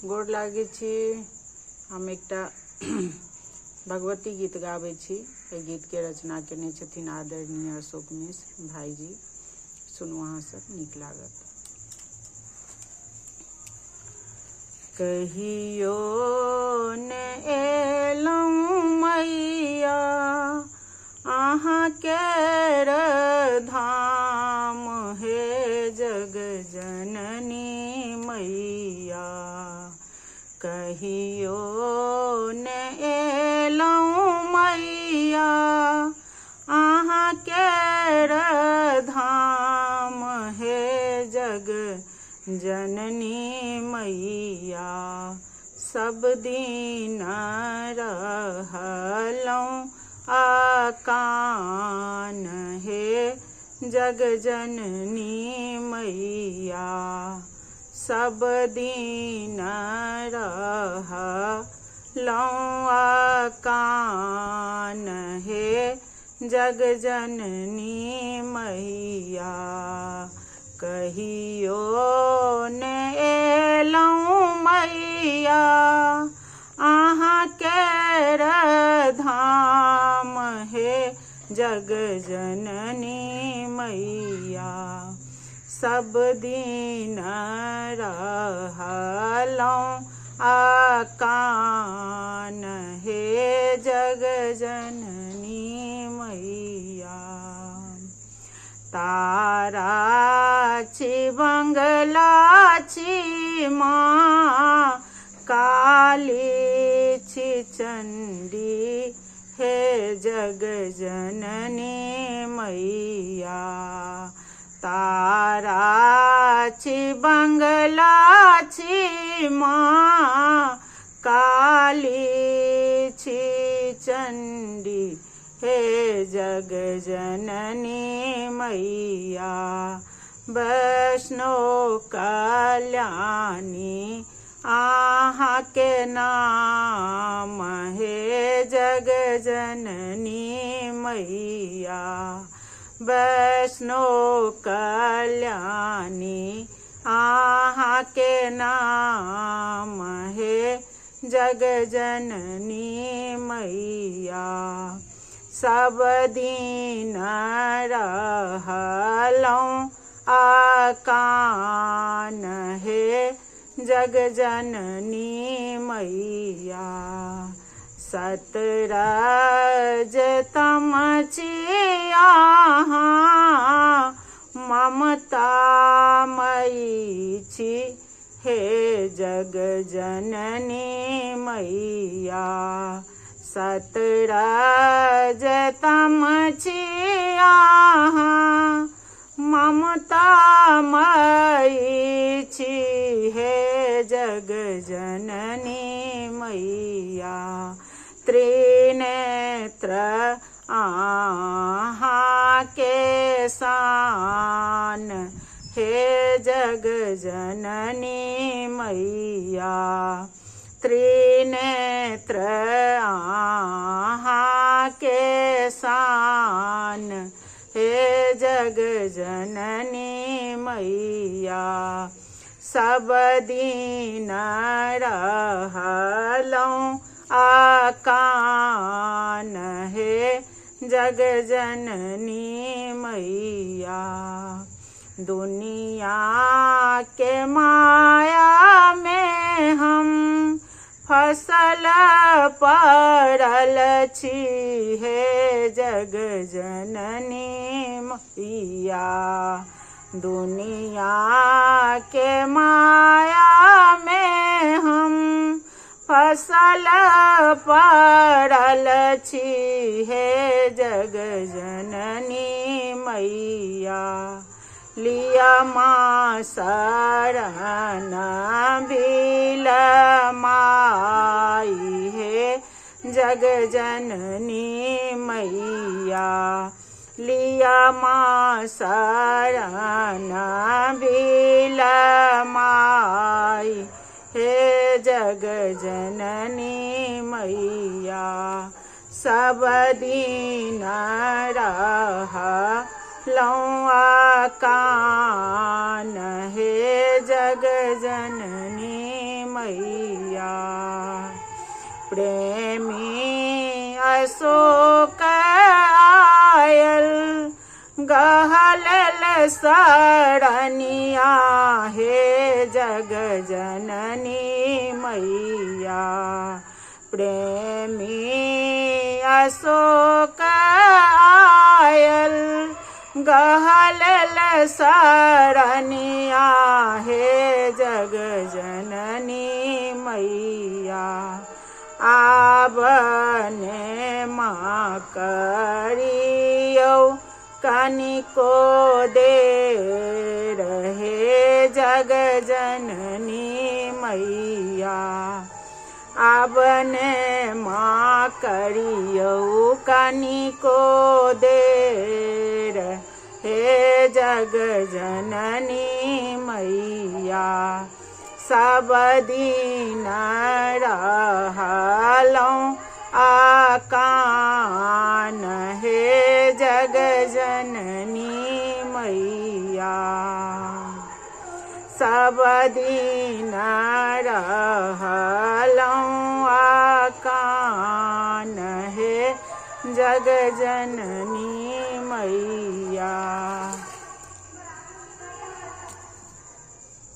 गोड़ लागे छी। हम एकटा भगवती गीत गाबै छी। एहि गीत के रचना केने छथिन आदरणीय अशोक मिश्र भाईजी। सुनू अहाँ सब, नीक लागत। कहियो ने एलहुँ मैया अहाँ केर धाम, हे जग जननी मैया। कहियो ने एलहुँ मैया अहाँ केर धाम, हे जग जननी मैया। सब दिन रहलहुँ आकान, हे जग जननी मैया। सब दिन रहलहुँ आकान, हे जग जननी मैया। कहियो ने एलहुँ मैया अहाँ केर धाम, हे जग जननी मैया। सब दिन रहलहुँ आकान, हे जग जननी मैया। तारा छी बंगला छी माँ, काली छी चंडी, हे जग जननी मैया। तारा छी बंगला छी माँ, काली छी चंडी, हे जग जननी मैया। वैष्णो कल्याणी अहाँ के नाम, हे जग जननी मैया। वैष्णो कल्याणी अहाँ के नाम, हे जग जननी मैया। सब दिन रहलहुँ आकान, हे जग जननी मैया। सतरज तमची अहाँ ममतामयी छी, हे जग जननी मैया। सतरज तमची अहाँ ममतामयी छी, हे जग जननी मैया। त्रिनेत्र अहाँ के शान, हे जग जननी मैया। त्रिनेत्र अहाँ के शान, हे जग जननी मैया। सब दिन रहलहुँ आकान, हे जग जननी मैया। दुनिया के माया में हम फसल पड़ल छी, हे जग जननी मैया। दुनिया के माया में हम फसल पड़ल छी, हे जग जननी मैया। लिया माँ शरण बिल माई, हे जग जननी मैया। लिया माँ शरण बिल माई, हे जग जननी मैया। सब दिन रहलहुँ आकान, हे जग जननी मैया। प्रेमी अशोक आयल गहलल सरनिया हे जग जननी मैया। प्रेमी अशोक आयल गहलल सरनिया हे जग जननी मैया। आबने माँ करियो कनिको दे रहे जग जननी मैया। आबने माँ करियो कनिको दे रहे जग जननी मैया। सब दिन रहलौं आकान हे जग जननी मैया। सब दिन रहलौं आकान हे जग जननी मैया।